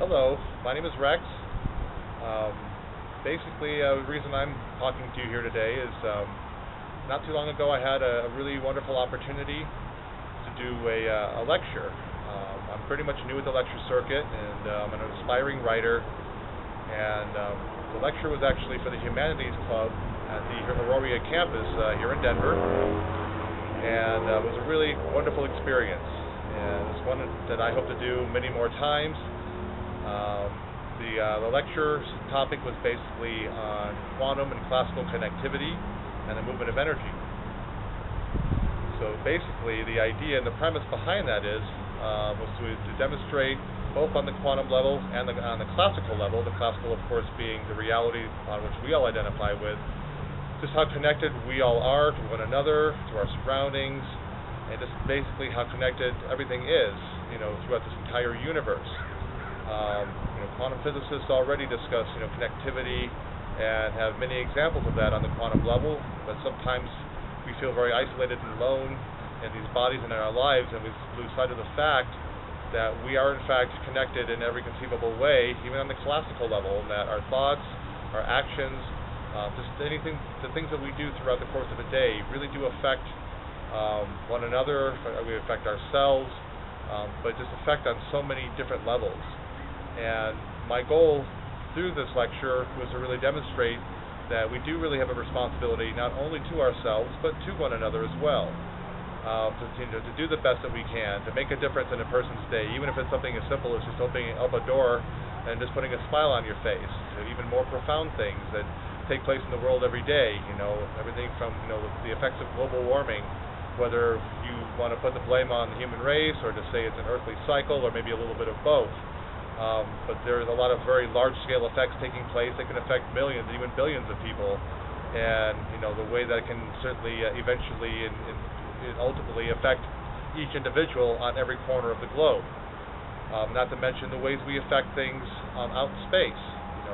Hello, my name is Rex. Um, the reason I'm talking to you here today is not too long ago I had a really wonderful opportunity to do a lecture. I'm pretty much new at the lecture circuit, and I'm an aspiring writer. And the lecture was actually for the Humanities Club at the Aurora campus here in Denver, and it was a really wonderful experience. And it's one that I hope to do many more times. The lecture's topic was basically on quantum and classical connectivity and the movement of energy. So basically, the idea and the premise behind that was to demonstrate both on the quantum level and on the classical level, the classical, of course, being the reality on which we all identify with, just how connected we all are to one another, to our surroundings, and just basically how connected everything is, throughout this entire universe. Quantum physicists already discuss, connectivity and have many examples of that on the quantum level, but sometimes we feel very isolated and alone in these bodies and in our lives, and we lose sight of the fact that we are in fact connected in every conceivable way, even on the classical level, and that our thoughts, our actions, the things that we do throughout the course of a day really do affect one another, we affect ourselves, but just affect on so many different levels. And my goal through this lecture was to really demonstrate that we do really have a responsibility not only to ourselves but to one another as well, to do the best that we can, to make a difference in a person's day, even if it's something as simple as just opening up a door and just putting a smile on your face, to even more profound things that take place in the world every day, everything from the effects of global warming, whether you want to put the blame on the human race or to say it's an earthly cycle or maybe a little bit of both. But there's a lot of very large-scale effects taking place that can affect millions, even billions of people, and the way that it can certainly eventually and ultimately affect each individual on every corner of the globe. Not to mention the ways we affect things out in space.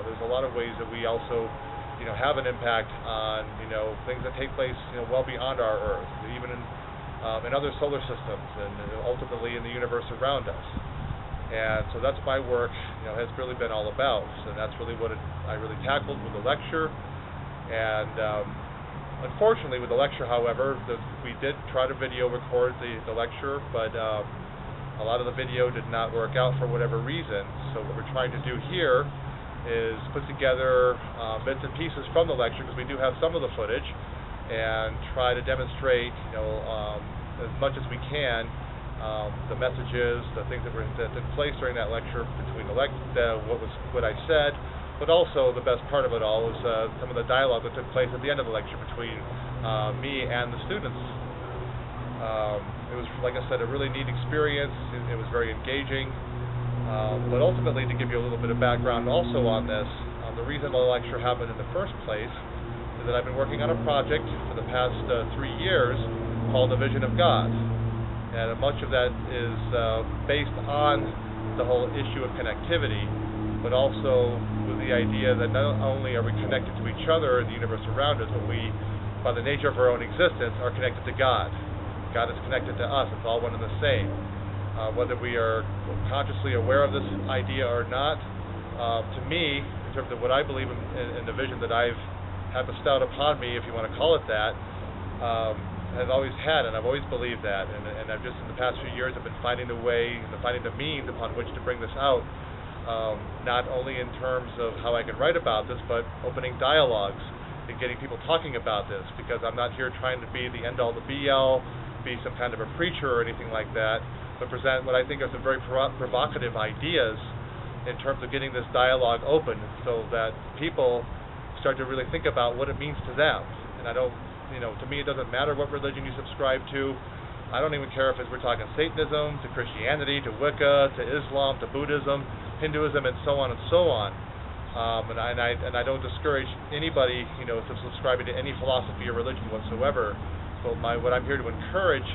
There's a lot of ways that we also have an impact on things that take place well beyond our Earth, even in other solar systems, and ultimately in the universe around us. And so that's my work, has really been all about. So that's really what I really tackled with the lecture. And unfortunately, with the lecture, however, we did try to video record the lecture, but a lot of the video did not work out for whatever reason. So what we're trying to do here is put together bits and pieces from the lecture, because we do have some of the footage, and try to demonstrate, as much as we can, the messages, the things that took place during that lecture between what I said, but also the best part of it all was some of the dialogue that took place at the end of the lecture between me and the students. It was, like I said, a really neat experience. It was very engaging, but ultimately, to give you a little bit of background also on this, the reason the lecture happened in the first place is that I've been working on a project for the past 3 years called The Vision of God. And much of that is based on the whole issue of connectivity, but also with the idea that not only are we connected to each other in the universe around us, but we, by the nature of our own existence, are connected to God. God is connected to us. It's all one and the same. Whether we are consciously aware of this idea or not, to me, in terms of what I believe in the vision that I've had bestowed upon me, if you want to call it that, I've always had, and I've always believed that, and I've just in the past few years I've been finding the way, finding the means upon which to bring this out, not only in terms of how I can write about this, but opening dialogues and getting people talking about this, because I'm not here trying to be the end-all, the be-all, be some kind of a preacher or anything like that, but present what I think are some very provocative ideas in terms of getting this dialogue open, so that people start to really think about what it means to them. And I don't, to me it doesn't matter what religion you subscribe to. I don't even care if we're talking Satanism, to Christianity, to Wicca, to Islam, to Buddhism, Hinduism, and so on and so on. And I don't discourage anybody, from subscribing to any philosophy or religion whatsoever. So what I'm here to encourage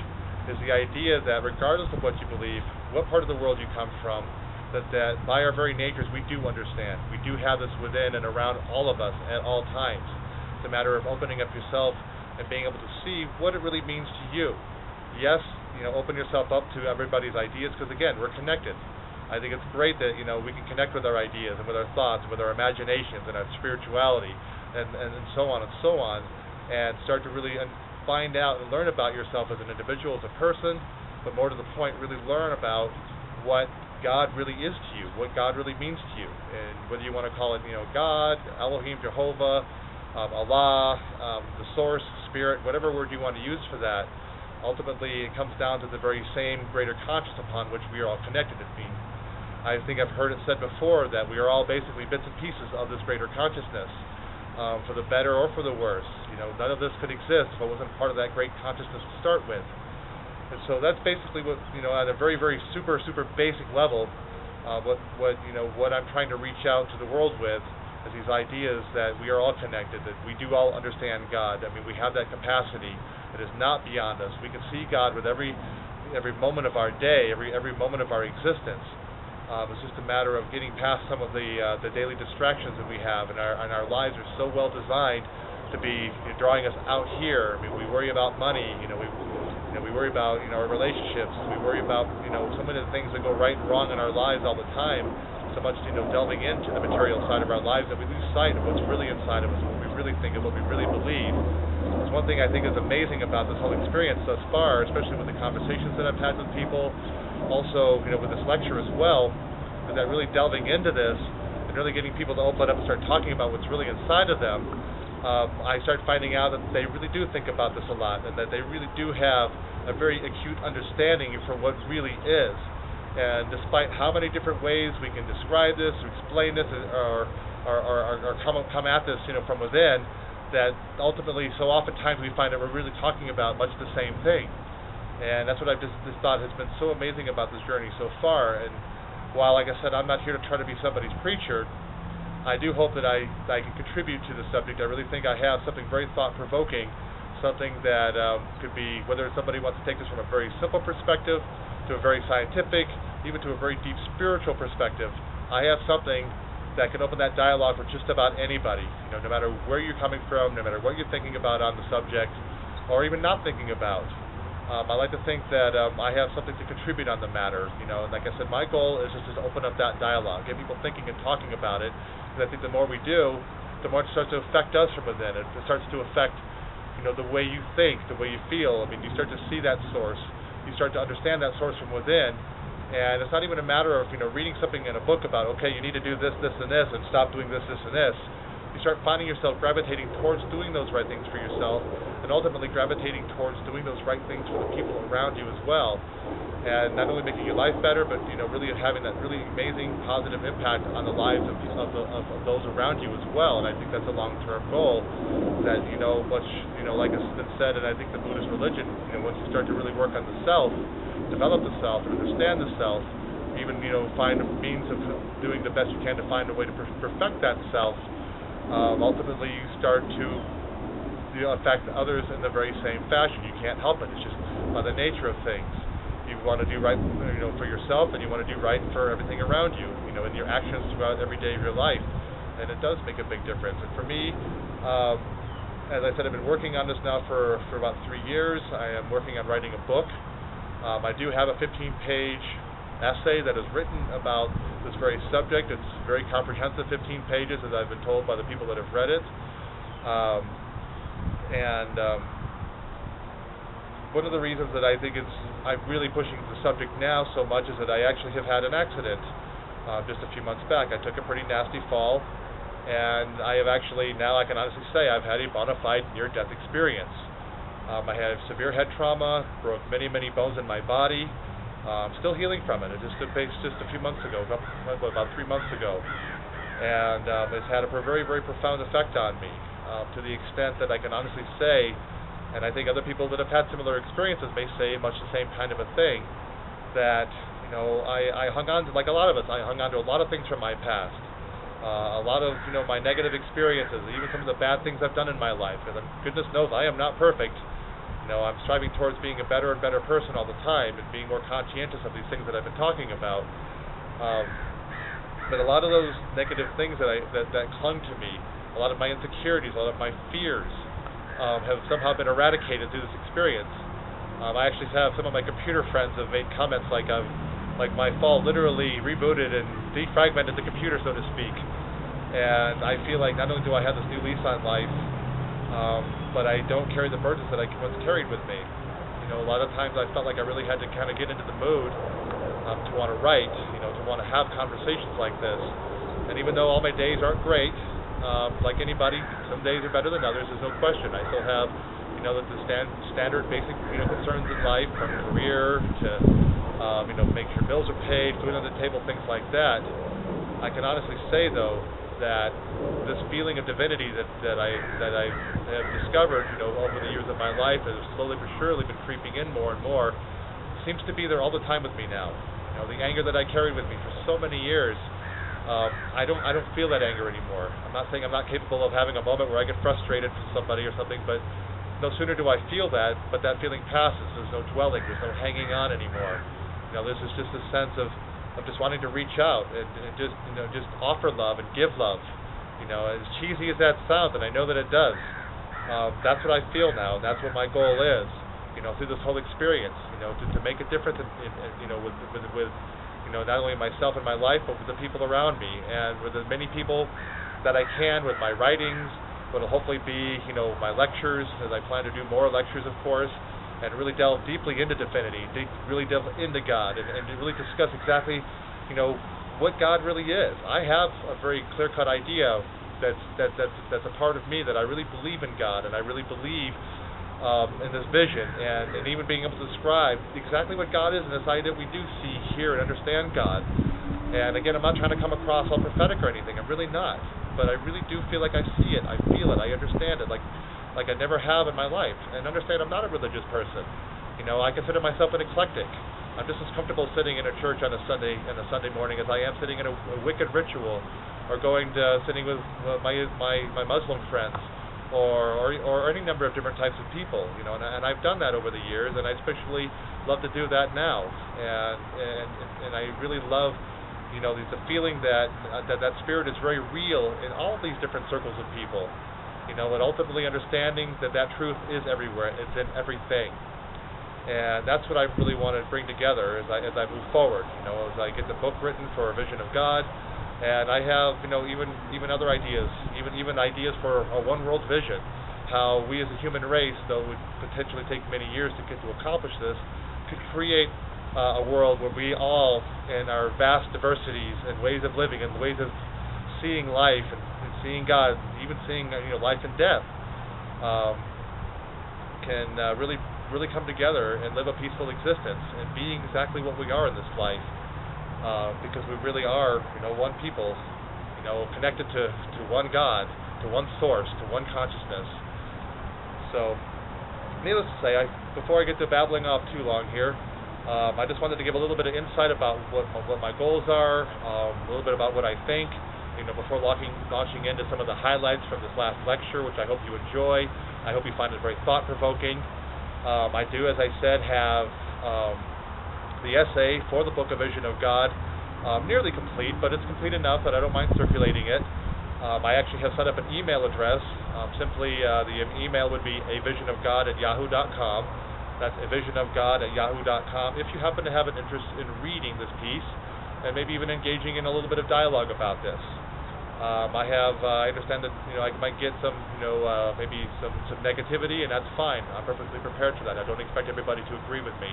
is the idea that regardless of what you believe, what part of the world you come from, that by our very natures we do understand. We do have this within and around all of us at all times. It's a matter of opening up yourself and being able to see what it really means to you. Yes, open yourself up to everybody's ideas, because again, we're connected. I think it's great that we can connect with our ideas and with our thoughts and with our imaginations and our spirituality and so on, and start to really find out and learn about yourself as an individual, as a person, but more to the point, really learn about what God really is to you, what God really means to you, and whether you want to call it, God, Elohim, Jehovah, Allah, the source, spirit, whatever word you want to use for that. Ultimately, it comes down to the very same greater conscious upon which we are all connected. I think I've heard it said before that we are all basically bits and pieces of this greater consciousness, for the better or for the worse. None of this could exist if it wasn't part of that great consciousness to start with. And so that's basically what, at a very, very super basic level, what I'm trying to reach out to the world with is these ideas that we are all connected, that we do all understand God. I mean, we have that capacity. It is not beyond us. We can see God with every moment of our day, every moment of our existence. It's just a matter of getting past some of the daily distractions that we have, and our lives are so well designed to be drawing us out here. I mean, we worry about money. We worry about our relationships. We worry about so many of the things that go right and wrong in our lives all the time. So much delving into the material side of our lives that we lose sight of what's really inside of us, what we really think, and what we really believe. It's one thing I think is amazing about this whole experience thus far, especially with the conversations that I've had with people, also with this lecture as well, is that really delving into this and really getting people to open up and start talking about what's really inside of them. I start finding out that they really do think about this a lot, and that they really do have a very acute understanding for what really is. And despite how many different ways we can describe this, or explain this, or come at this, from within, that ultimately, so oftentimes we find that we're really talking about much the same thing. And that's what I've just thought has been so amazing about this journey so far. And while, like I said, I'm not here to try to be somebody's preacher, I do hope that I can contribute to the subject. I really think I have something very thought-provoking, something that could be, whether somebody wants to take this from a very simple perspective to a very scientific, even to a very deep spiritual perspective, I have something that can open that dialogue for just about anybody, no matter where you're coming from, no matter what you're thinking about on the subject, or even not thinking about. I like to think that I have something to contribute on the matter, and like I said, my goal is just to open up that dialogue, get people thinking and talking about it, because I think the more we do, the more it starts to affect us from within. It starts to affect, the way you think, the way you feel. I mean, you start to see that source. You start to understand that source from within, and it's not even a matter of reading something in a book about, okay, you need to do this, this, and this, and stop doing this, this, and this. You start finding yourself gravitating towards doing those right things for yourself, and ultimately gravitating towards doing those right things for the people around you as well, and not only making your life better, but really having that really amazing positive impact on the lives of those around you as well. And I think that's a long-term goal. That much like it's been said, and I think the Buddhist religion, once you start to really work on the self, develop the self, and understand the self, even find a means of doing the best you can to find a way to perfect that self. Ultimately, you start to affect others in the very same fashion. You can't help it. It's just by the nature of things. You want to do right, for yourself, and you want to do right for everything around you, in your actions throughout every day of your life, and it does make a big difference. And for me, as I said, I've been working on this now for about 3 years. I am working on writing a book. I do have a 15-page essay that is written about this very subject. It's very comprehensive, 15 pages, as I've been told by the people that have read it. One of the reasons that I think I'm really pushing the subject now so much is that I actually have had an accident just a few months back. I took a pretty nasty fall, and I have actually, now I can honestly say, I've had a bona fide near-death experience. I had severe head trauma, broke many, many bones in my body. I'm still healing from it. It just took place just a few months ago, about 3 months ago. And it's had a very, very profound effect on me, to the extent that I can honestly say, and I think other people that have had similar experiences may say much the same kind of a thing, that, I hung on to, like a lot of us, I hung on to a lot of things from my past. A lot of, my negative experiences, even some of the bad things I've done in my life, because goodness knows I am not perfect. I'm striving towards being a better and better person all the time, and being more conscientious of these things that I've been talking about. But a lot of those negative things that clung to me, a lot of my insecurities, a lot of my fears, have somehow been eradicated through this experience. I actually have some of my computer friends have made comments like, my fall literally rebooted and defragmented the computer, so to speak. And I feel like not only do I have this new lease on life, but I don't carry the burdens that I once carried with me. A lot of times I felt like I really had to kind of get into the mood to want to write, to want to have conversations like this. And even though all my days aren't great, like anybody, some days are better than others, there's no question. I still have, the standard basic, concerns in life, from career to, make sure bills are paid, food on the table, things like that. I can honestly say, though, that this feeling of divinity that I have discovered, over the years of my life, has slowly but surely been creeping in more and more, seems to be there all the time with me now. The anger that I carried with me for so many years, I don't feel that anger anymore. I'm not saying I'm not capable of having a moment where I get frustrated with somebody or something, but no sooner do I feel that, but that feeling passes. There's no dwelling, there's no hanging on anymore. This is just a sense of just wanting to reach out and just offer love and give love. As cheesy as that sounds, and I know that it does, that's what I feel now. That's what my goal is. Through this whole experience, to make a difference with not only myself and my life, but with the people around me, and with as many people that I can with my writings, what will hopefully be, my lectures, as I plan to do more lectures, of course, and really delve deeply into divinity, really delve into God, and really discuss exactly, what God really is. I have a very clear-cut idea that's a part of me, that I really believe in God, and I really believe in this vision, and even being able to describe exactly what God is, and this idea that we do see, hear, and understand God. And again, I'm not trying to come across all prophetic or anything. I'm really not. But I really do feel like I see it, I feel it, I understand it, like I never have in my life. And understand I'm not a religious person. I consider myself an eclectic. I'm just as comfortable sitting in a church on a Sunday morning as I am sitting in a Wiccan ritual, or sitting with my Muslim friends, or any number of different types of people, and I've done that over the years, and I especially love to do that now, and I really love, the feeling that spirit is very real in all of these different circles of people, and ultimately understanding that truth is everywhere, it's in everything, and that's what I really want to bring together as I move forward, as I get the book written for A Vision of God. And I have, even other ideas, even ideas for a one-world vision, how we as a human race, though it would potentially take many years to get to accomplish this, could create a world where we all, in our vast diversities and ways of living and ways of seeing life and seeing God, even seeing life and death, can really come together and live a peaceful existence and being exactly what we are in this life. Because we really are, one people, connected to one God, to one source, to one consciousness. So, needless to say, before I get to babbling off too long here, I just wanted to give a little bit of insight about what my goals are, a little bit about what I think, before launching into some of the highlights from this last lecture, which I hope you enjoy. I hope you find it very thought-provoking. I do, as I said, have the essay for the book A Vision of God nearly complete, but it's complete enough that I don't mind circulating it. I actually have set up an email address. Simply, the email would be avisionofgod@yahoo.com. That's avisionofgod@yahoo.com. If you happen to have an interest in reading this piece, and maybe even engaging in a little bit of dialogue about this. I understand that I might get some maybe some negativity, and that's fine. I'm perfectly prepared for that. I don't expect everybody to agree with me,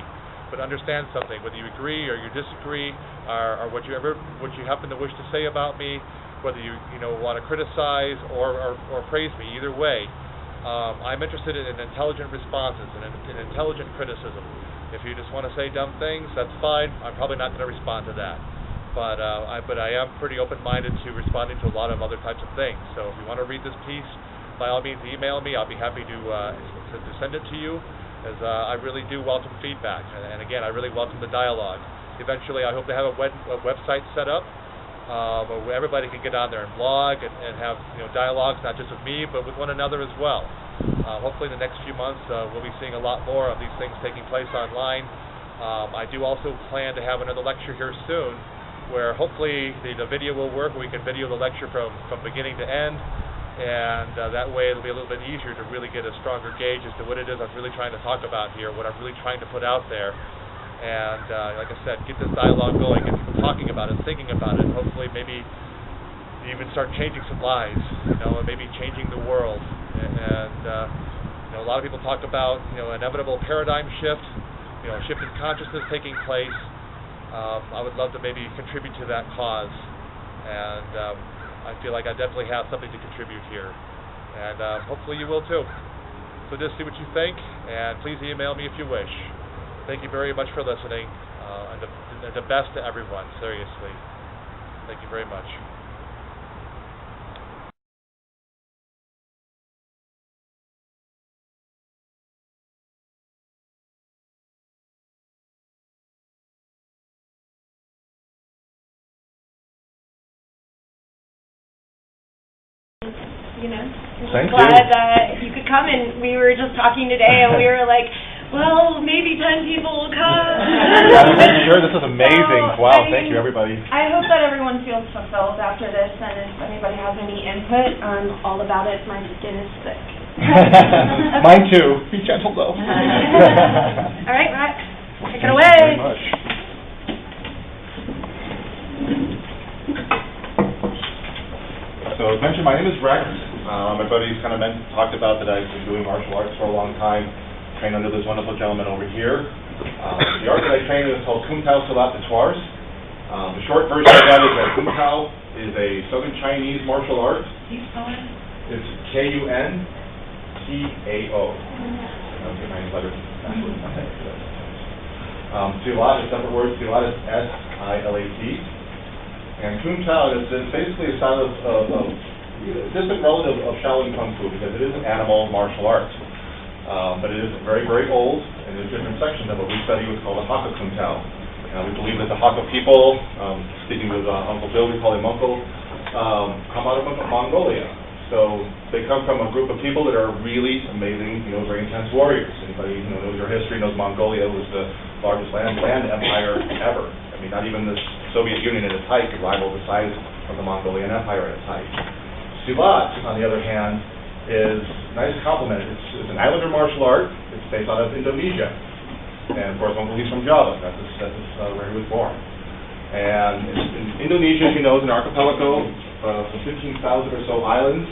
but understand something. Whether you agree or you disagree, or what you happen to wish to say about me, whether you want to criticize or praise me, either way, I'm interested in intelligent responses and in intelligent criticism. If you just want to say dumb things, that's fine. I'm probably not going to respond to that. But I am pretty open-minded to responding to a lot of other types of things. So if you want to read this piece, by all means email me. I'll be happy to send it to you, as I really do welcome feedback. And again, I really welcome the dialogue. Eventually, I hope to have a website set up where everybody can get on there and blog and have dialogues, not just with me, but with one another as well. Hopefully, in the next few months, we'll be seeing a lot more of these things taking place online. I do also plan to have another lecture here soon, where hopefully the video will work. We can video the lecture from beginning to end, and that way it'll be a little bit easier to really get a stronger gauge as to what it is I'm really trying to talk about here, what I'm really trying to put out there. and like I said, get this dialogue going, get people talking about it, thinking about it. Hopefully, maybe even start changing some lives, and maybe changing the world. And a lot of people talk about inevitable paradigm shift, shift in consciousness taking place. I would love to maybe contribute to that cause, and I feel like I definitely have something to contribute here, and hopefully you will too. So just see what you think, and please email me if you wish. Thank you very much for listening, and the best to everyone, seriously. Thank you very much. Thank glad that you could come, and we were just talking today, and we were like, well, maybe 10 people will come. I'm sure this is amazing. So, wow, thank you, everybody. I hope that everyone feels fulfilled after this, and if anybody has any input, I'm all about it. My skin is thick. Mine too. Be gentle, though. All right, Matt, take it away. Thank you very much. So as mentioned, my name is Rex. My buddies kind of talked about that I've been doing martial arts for a long time, trained under this wonderful gentleman over here. The art that I train in is called Kung Tao Silat Tutoirs. The short version of that is that Kung Tao is a Southern Chinese martial art. It's Kuntao. Okay, my letters. Silat is separate words. Silat is S-I-L-A-T. And Kung Tao is basically a style of distant relative of Shaolin Kung Fu, because it is an animal martial art. But it is very, very old, and there's different sections of what we study what's called the Hakka Kung Tao. We believe that the Hakka people, speaking with Uncle Bill, we call him Uncle, come out of Mongolia. So they come from a group of people that are really amazing, very intense warriors. Anybody who knows their history knows Mongolia was the largest land empire ever. I mean, not even the Soviet Union at its height could rival the size of the Mongolian Empire at its height. Silat, on the other hand, is a nice complement. It's an islander martial art. It's based out of Indonesia. And, of course, Uncle he's from Java. That's where he was born. And in Indonesia, as you know, is an archipelago of 15,000 or so islands.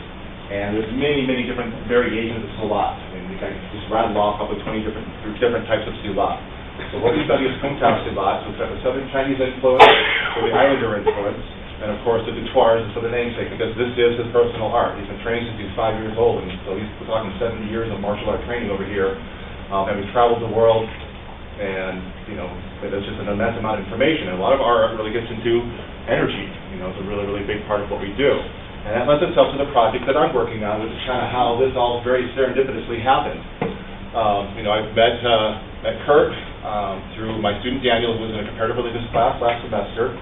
And there's many, many different variations of Silat. I mean, we can just rattle off probably 20 different types of Silat. So what we study is Kung Tao Silat, so it's got the Southern Chinese influence, or the Islander influence, and of course the Tutoirs is for the namesake, because this is his personal art. He's been training since he's 5 years old, and so we're talking 70 years of martial art training over here. And we've traveled the world, and there's just an immense amount of information. And a lot of our art really gets into energy. It's a really, really big part of what we do. And that lends itself to the project that I'm working on, which is kind of how this all very serendipitously happened. I've met Kurt through my student Daniel, who was in a comparative religious class last semester,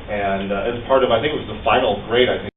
and as part of, I think it was the final grade, I think.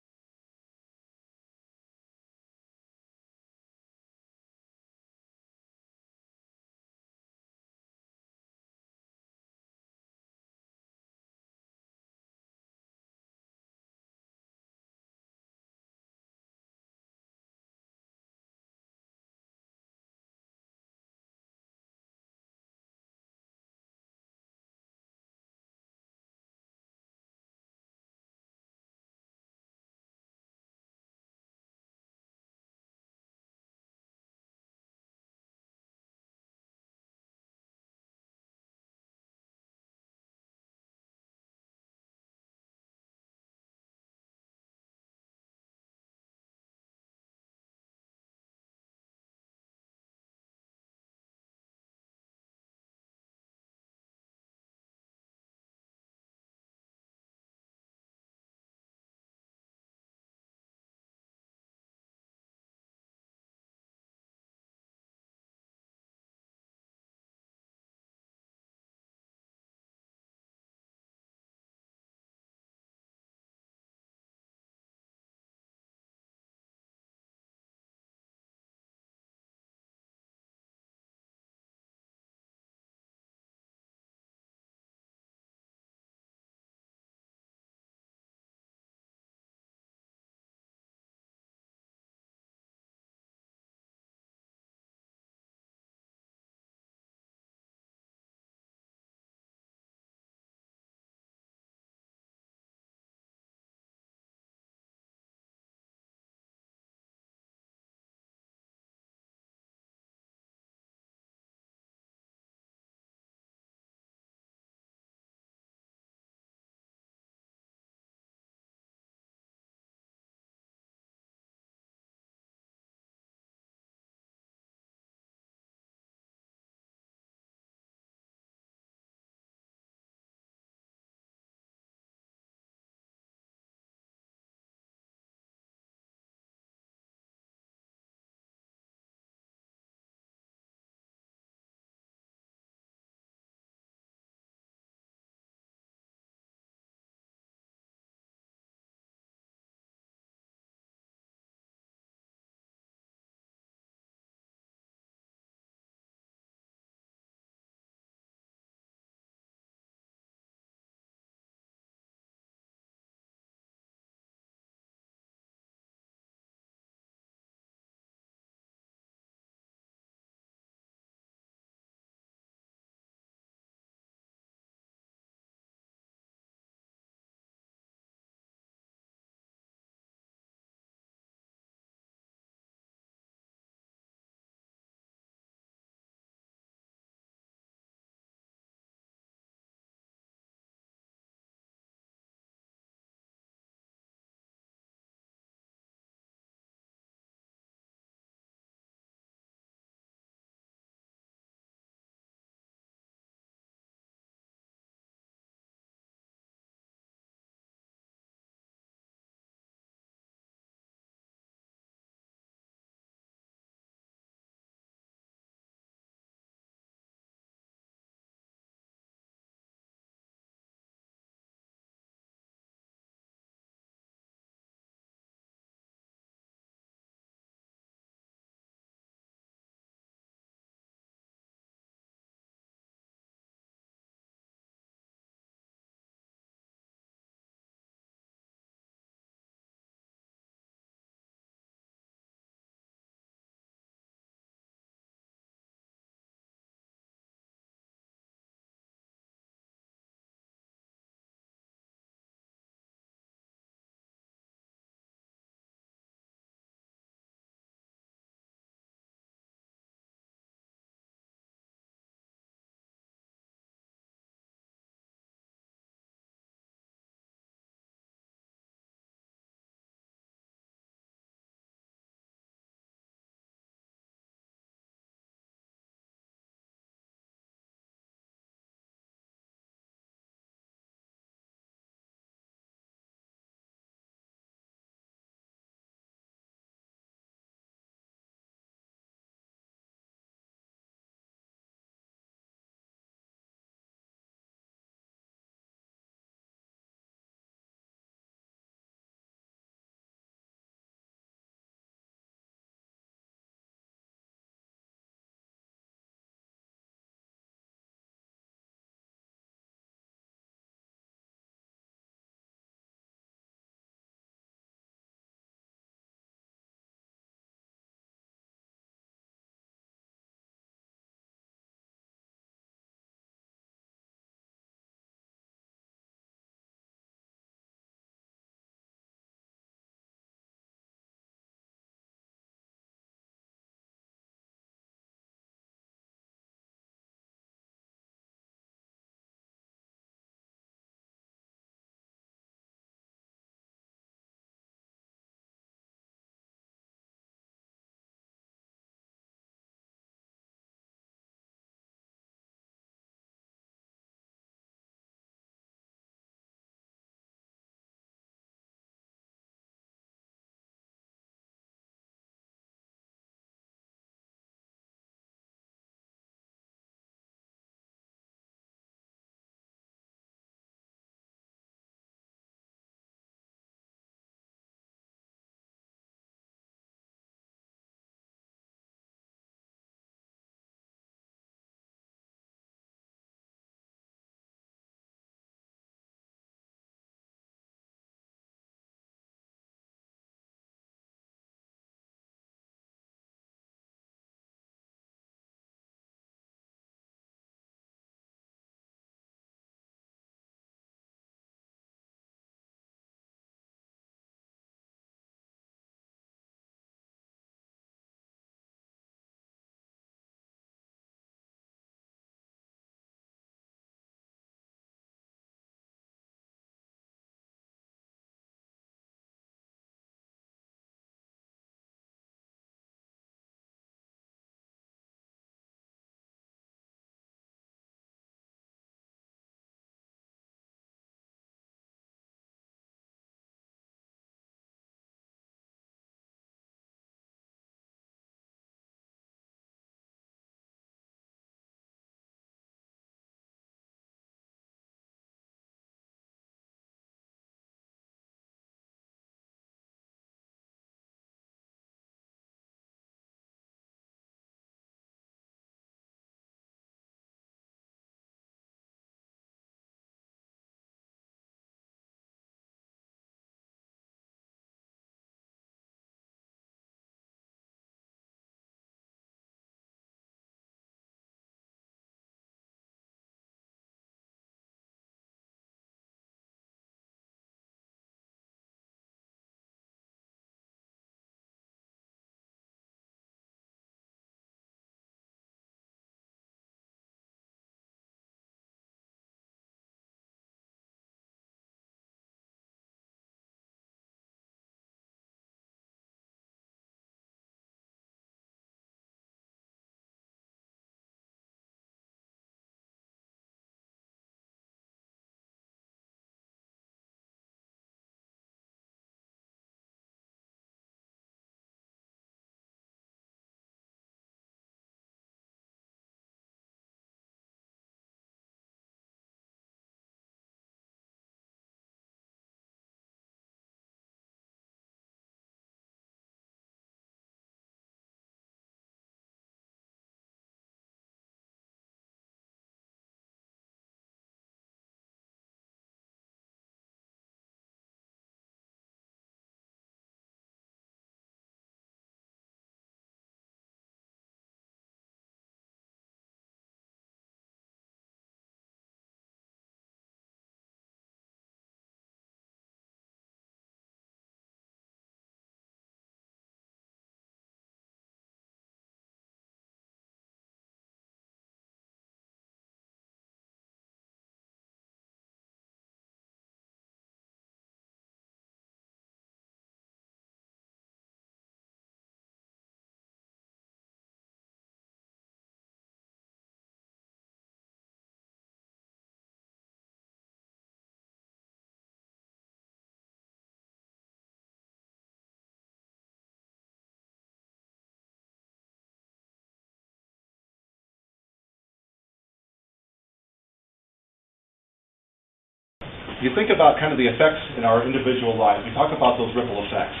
you think about kind of the effects in our individual lives. We talk about those ripple effects.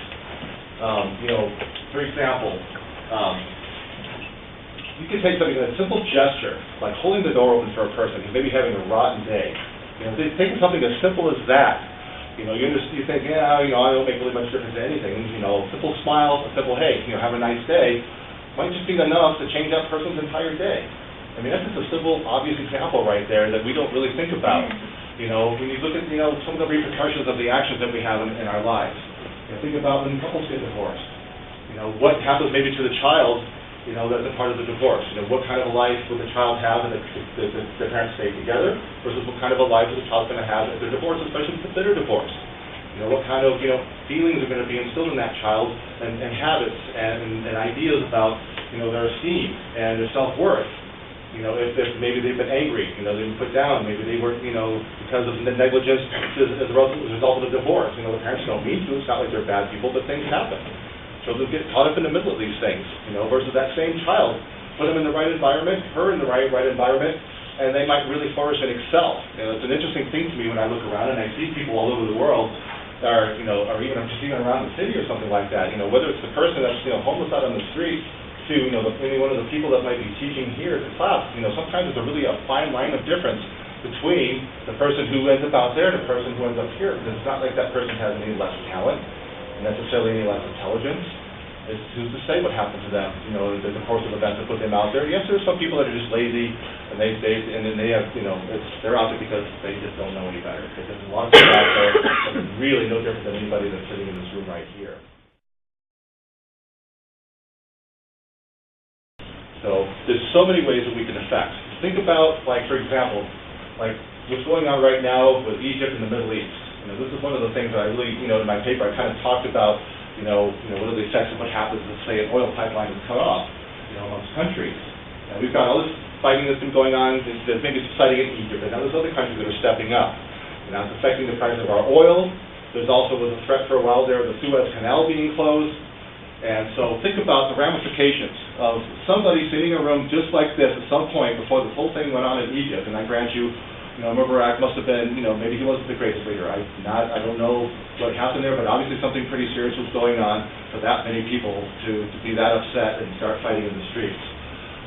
For example, you can take something, a simple gesture, like holding the door open for a person who's maybe having a rotten day. Taking something as simple as that. You think, I don't make really much difference to anything. Simple smile, a simple, hey, have a nice day, might just be enough to change that person's entire day. I mean, that's just a simple, obvious example right there that we don't really think about. When you look at, some of the repercussions of the actions that we have in our lives. Think about when couples get divorced. What happens maybe to the child, that's a part of the divorce. What kind of a life would the child have if the parents stay together versus what kind of a life is the child going to have if they're divorced, especially if it's a bitter divorce. What kind of, feelings are going to be instilled in that child and habits and ideas about, their esteem and their self-worth. If maybe they've been angry, they've been put down, maybe they were, because of negligence as a result of the divorce. The parents don't mean to, it's not like they're bad people, but things happen. Children get caught up in the middle of these things, versus that same child. Put them in the right environment, her in the right environment, and they might really flourish and excel. It's an interesting thing to me when I look around and I see people all over the world that are, or even around the city or something like that. Whether it's the person that's, homeless out on the street to, any one of the people that might be teaching here at the class. Sometimes there's really a fine line of difference between the person who ends up out there and the person who ends up here. Because it's not like that person has any less talent, necessarily any less intelligence. It's who's to say what happened to them, in the course of events that put them out there. Yes, there's some people that are just lazy, and they have, they're out there because they just don't know any better. Because there's a lot of people out there that are really no different than anybody that's sitting in this room right here. So there's so many ways that we can affect. Think about, for example, what's going on right now with Egypt and the Middle East. This is one of the things that I really, in my paper, I kind of talked about, what are the effects of what happens if, say, an oil pipeline is cut off, amongst countries. And we've got all this fighting that's been going on, that maybe subsiding in Egypt, and now there's other countries that are stepping up. Now it's affecting the price of our oil. There's also was a threat for a while there of the Suez Canal being closed. And so think about the ramifications of somebody sitting in a room just like this at some point before this whole thing went on in Egypt. And I grant you, Mubarak must have been, maybe he wasn't the greatest leader. I don't know what happened there, but obviously something pretty serious was going on for that many people to be that upset and start fighting in the streets.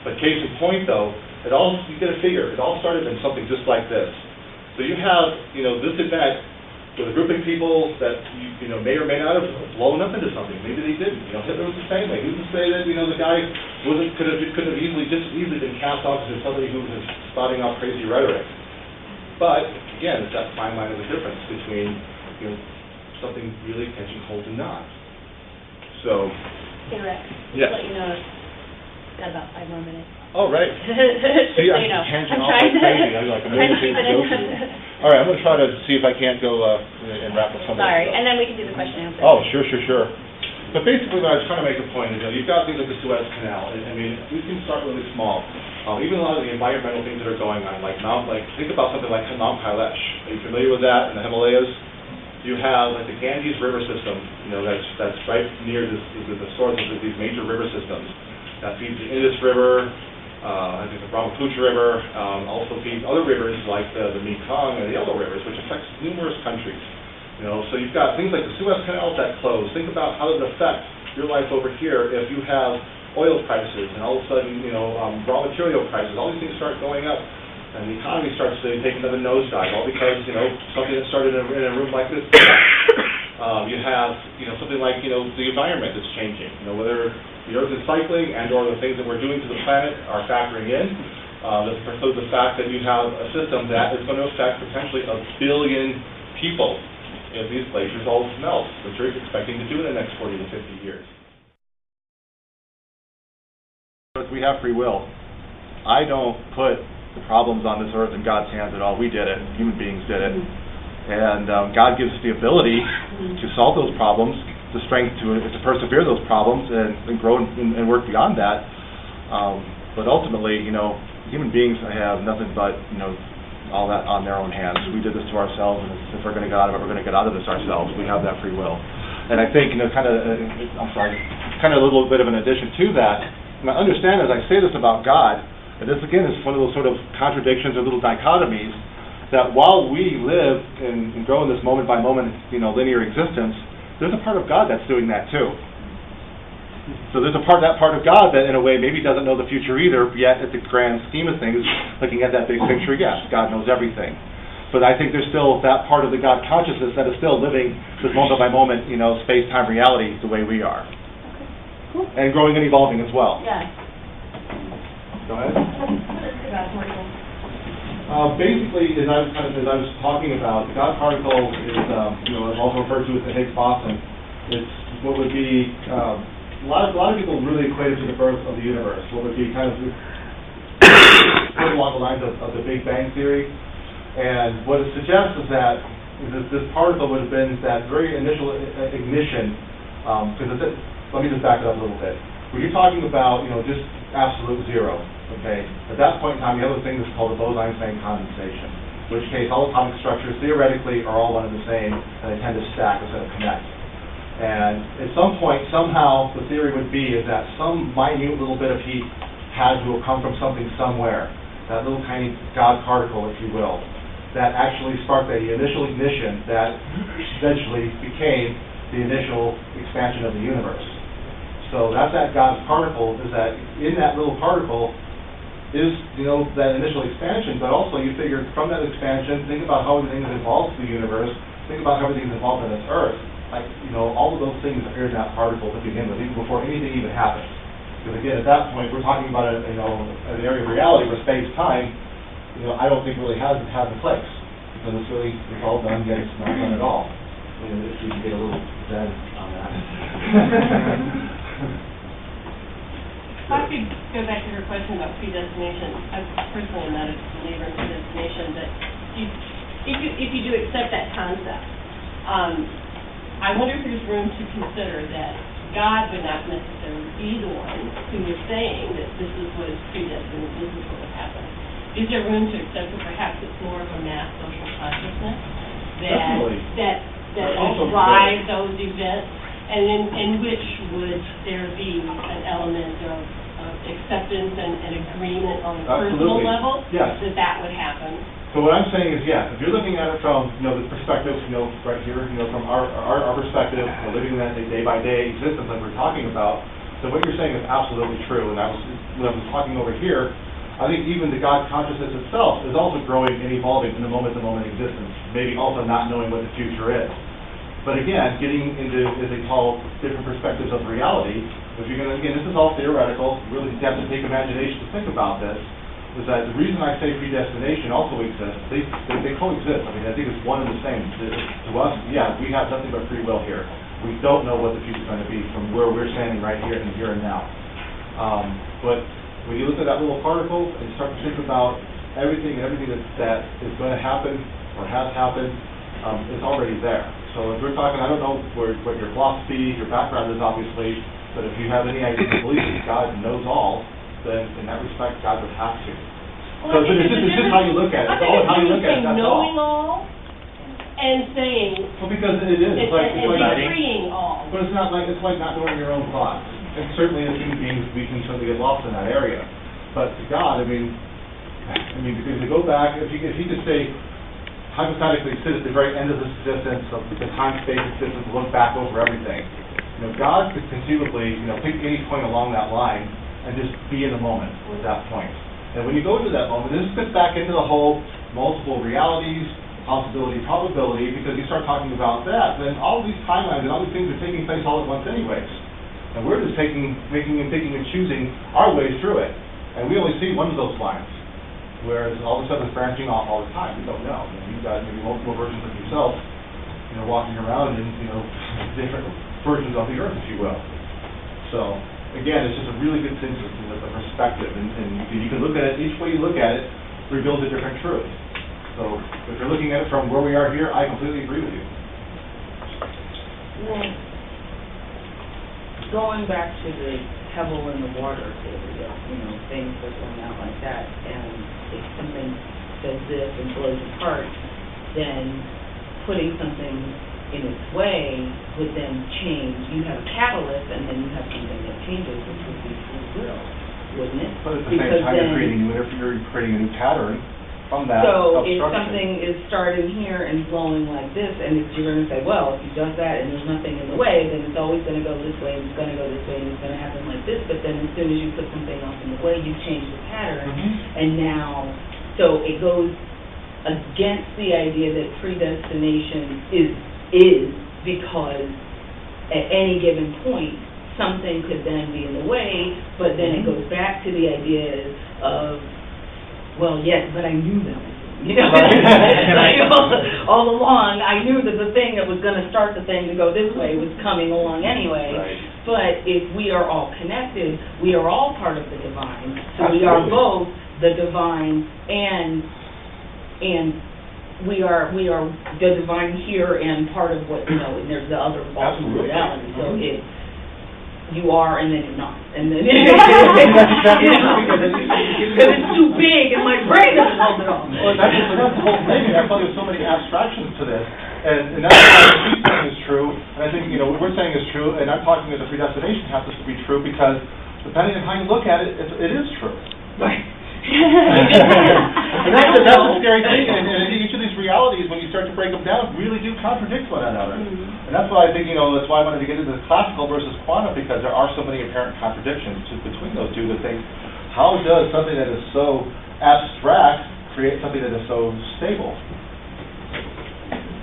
But case in point, though, you get a figure. It all started in something just like this. So you have, this event with a group of people that may or may not have blown up into something. Maybe they didn't. Hitler was the same way. Who's to say that the guy could have easily been cast off as somebody who was spouting off crazy rhetoric. But again, it's that fine line of the difference between something really catching hold and not. So. Hey Rick. Yes. Just let you know, got about 5 more minutes. Oh, right. See, I'm tangent off like crazy. I'm like amazing jokes. All right, I'm going to try to see if I can't go and wrap up some of this Sorry, stuff. and then we can do the question and answer. Oh, sure. But basically, what I was trying to make a point is, you've got things like the Suez Canal. I mean, these things start really small. Even a lot of the environmental things that are going on, think about something like Mount Kailash. Are you familiar with that in the Himalayas? You have the Ganges River system. That's right near the source of these major river systems. That feeds the Indus River. I think the Brahmaputra River also feeds other rivers like the Mekong and the other rivers, which affects numerous countries. So you've got things like the Suez Canal that closed. Think about how does it affect your life over here if you have oil prices and all of a sudden, raw material prices. All these things start going up, and the economy starts to take another nosedive. All because something that started in a room like this. You have something like the environment that's changing. Whether the Earth is cycling and/or the things that we're doing to the planet are factoring in. The fact that you have a system that is going to affect potentially 1 billion people if these glaciers all melt, which we're expecting to do in the next 40 to 50 years. We have free will. I don't put the problems on this earth in God's hands at all. We did it. Human beings did it. And God gives us the ability to solve those problems, the strength to persevere those problems and grow and work beyond that. But ultimately, human beings have nothing but, all that on their own hands. We did this to ourselves, and if we're going to get out of it, we're going to get out of this ourselves. We have that free will. And I think, kind of a little bit of an addition to that, and I understand as I say this about God, and this again is one of those sort of contradictions or little dichotomies, that while we live and grow in this moment-by-moment, linear existence, there's a part of God that's doing that too. So there's that part of God that, in a way, maybe doesn't know the future either, yet at the grand scheme of things, looking at that big picture, yes, God knows everything. But I think there's still that part of the God consciousness that is still living this moment-by-moment, space-time reality the way we are. Cool. And growing and evolving as well. Yeah. Go ahead. God basically, as I was talking about, the God particle is, also referred to as the Higgs boson. It's what would be a lot of people really equate it to the birth of the universe. What would be kind of along the lines of the Big Bang theory. And what it suggests is that this particle would have been that very initial ignition. Let me just back it up a little bit. When you're talking about just absolute zero. Okay, at that point in time, you have a thing that's called the Bose-Einstein condensation, in which case all atomic structures theoretically are all one and the same, and they tend to stack instead of connect. And at some point, somehow, the theory would be is that some minute little bit of heat had to have come from something somewhere, that little tiny God particle, if you will, that actually sparked the initial ignition that eventually became the initial expansion of the universe. So that's that God particle, is that in that little particle is, that initial expansion, but also you figure from that expansion, think about how everything has evolved through the universe, think about how everything has evolved on this Earth. All of those things are in that particle to begin with, even before anything even happens. Because again, at that point, we're talking about an area of reality where space-time, I don't think really has a place. Because it's all done, yet it's not done at all. If you can get a little zen on that. If I could go back to her question about predestination, I personally am not a believer in predestination, but if you do accept that concept, I wonder if there's room to consider that God would not necessarily be the one who is saying that this is what is predestined, this is what would happen. Is there room to accept that perhaps it's more of a mass social consciousness that will drive those events? And in which would there be an element of acceptance and agreement on a personal level? Yes. That would happen? So what I'm saying is, yes, if you're looking at it from the perspective, right here, from our perspective, living in that day-by-day existence like we're talking about, then what you're saying is absolutely true. And when I was talking over here, I think even the God consciousness itself is also growing and evolving in the moment-to-moment existence, maybe also not knowing what the future is. But again, getting into, as they call, different perspectives of reality, if you're going to, again, this is all theoretical, really you have to take imagination to think about this, is that the reason I say predestination also exists, they coexist. I mean, I think it's one and the same. To us, yeah, we have nothing but free will here. We don't know what the future is going to be from where we're standing right here and now. But when you look at that little particle and start to think about everything that is going to happen or has happened, it's already there. So if we're talking, I don't know what your philosophy, your background is obviously, but if you have any idea of belief that God knows all, then in that respect, God would have to. Well, so it's just how you look at it. It's all how you look at it, that's all. Knowing all and saying... Well, because it is. It's like freeing all. But it's not like, it's like not knowing your own thoughts. And certainly as human beings, we can certainly get lost in that area. But to God, I mean, because to go back, if you could say, hypothetically sit at the very end of this existence, of the time-space existence, look back over everything. God could conceivably, pick any point along that line and just be in the moment with that point. And when you go into that moment, this fits back into the whole multiple realities, possibility, probability, because you start talking about that, then all these timelines and all these things are taking place all at once anyways. And we're just making and picking and choosing our way through it. And we only see one of those lines. Whereas all of a sudden it's branching off all the time. We don't know. You've got maybe multiple versions of yourself, walking around in, different versions of the earth, if you will. So, again, it's just a really good thing with the perspective. And you can look at it, each way you look at it reveals a different truth. So, if you're looking at it from where we are here, I completely agree with you. Well, going back to the pebble in the water area, things that are going out like that, and if something does this and blows apart, then putting something in its way would then change. You have a catalyst, and then you have something that changes, which would be free will, wouldn't it? But at the same time, you're creating a new pattern. from that So if obstruction. something is starting here and flowing like this, and if you're gonna say, well, if he does that and there's nothing in the way, then it's always gonna go this way, and it's gonna go this way, and it's gonna happen like this, but then as soon as you put something else in the way, you change the pattern, and now, so it goes against the idea that predestination is because at any given point, something could then be in the way, but then it goes back to the idea of, well, yes, but I knew that was, you know, all along, I knew that the thing that was going to start the thing to go this way was coming along anyway. Right. But if we are all connected, we are all part of the divine. So we are both the divine and we are the divine here and part of what, you know, and there's the other ultimate reality. So you are and then you're not. And then because it's too big and my brain doesn't hold it all. Well, that's the whole thing, and that's why there's so many abstractions to this. And that's why what she's saying is true, and I think, you know, what we're saying is true, and I'm talking that the predestination happens to be true because depending on how you look at it, it is true. Right. And that's the scary thing, and each of these realities, when you start to break them down, really do contradict one another. And that's why I think, you know, that's why I wanted to get into the classical versus quantum, because there are so many apparent contradictions between those two to think, how does something that is so abstract create something that is so stable?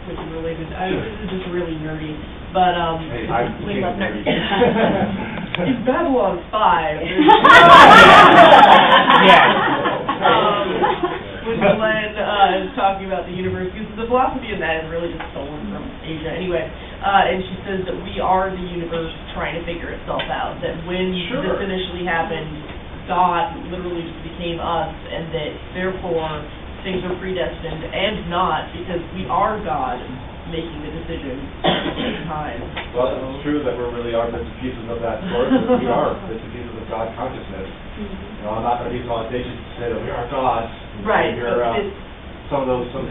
Which is related, this is just really nerdy, but, Hey, I we love nerdy. In Babylon 5, when Glenn is talking about the universe, because the philosophy of that is really just stolen from Asia anyway, and she says that we are the universe trying to figure itself out, that when this initially happened, God literally just became us, and that therefore things are predestined and not, because we are God making the decision at the same time. Well, it's true that we really are bits and pieces of that source, but we are bits and pieces of God consciousness. You know, I'm not going to be so audacious to say that we are gods. Right. Some of these folks,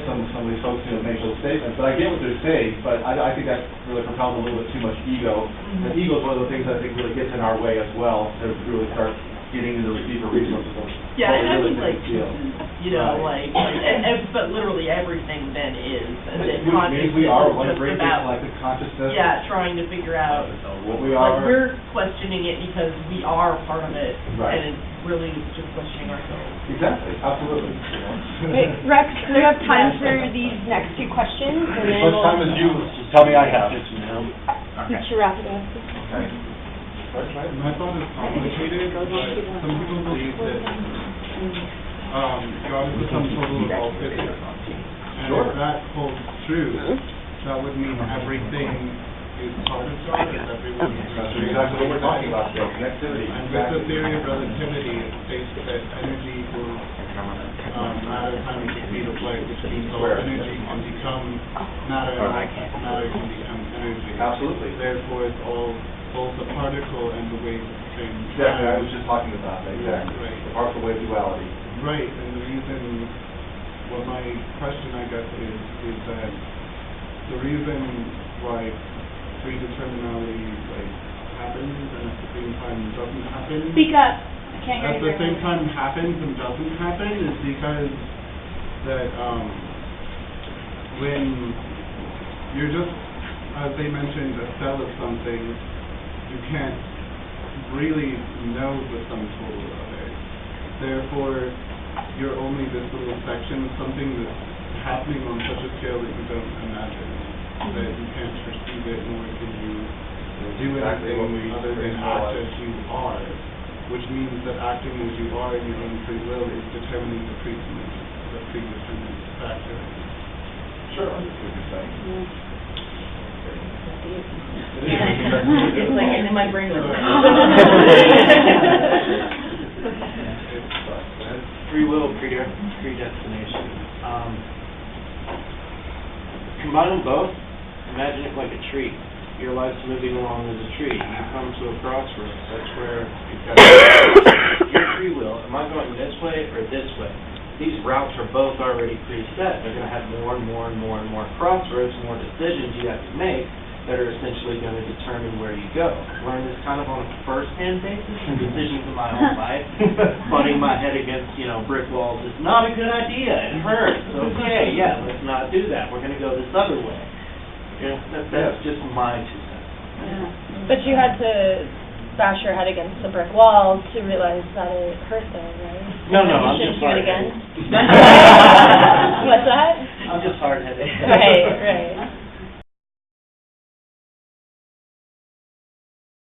you know, make those statements, but I get what they're saying, but I think that really propels a little bit too much ego. And ego is one of the things that I think really gets in our way as well, to really start getting into the deeper resources of Yeah, what we and I really think, like, feel. you know, but literally everything then is, and then Which means we are one consciousness great is big about, collective consciousness. yeah, trying to figure out, What we are. like, we're questioning it because we are part of it, Right. and it's really just questioning ourselves. Exactly, absolutely. Wait, Rex, do we have time for these next two questions? And As then much time as you tell me I have. we should wrap it up. Okay. My thought is complicated, but some people believe that God is the sum total of all physics. And if that holds true, that would mean everything is part of God, and everyone is That's exactly what we're talking about today, connectivity. And with the theory of relativity, it states that energy equals matter times the speed of light, which means all energy can become matter, and all matter can become energy. Absolutely. Therefore, it's all both the particle and the wave at the same time. Exactly, I was just talking about that, exactly. Right. The particle wave duality. Right, and the reason, well, my question, I guess, is that the reason why predeterminality, like, happens and at the same time doesn't happen. Speak up. I can't hear At you. the same time happens and doesn't happen is because that, when you're just, as they mentioned, a cell of something, you can't really know the sum total of it. Therefore, you're only this little section of something that's happening on such a scale that you don't imagine, that you can't perceive it, nor can you do anything other than act as you are, which means that acting as you are in your own free will is determining the predetermined factor. Sure, I understand what you're saying. It's like, and then my brain was like. Free will predestination. Combine them both. Imagine it like a tree. Your life's moving along as a tree. You come to a crossroads. That's where you've got your free will. Am I going this way or this way? These routes are both already preset. They're going to have more and more and more and more crossroads, more decisions you have to make that are essentially going to determine where you go. Learn this kind of on a first-hand basis, and decisions in my whole life, butting my head against, brick walls is not a good idea. It hurts. Okay, yeah, let's not do that. We're going to go this other way. That's just my 2 cents. But you had to bash your head against the brick walls to realize that it hurt though, right? No, You I'm shouldn't just do it again? hard-headed. What's that? I'm just hard-headed. Right.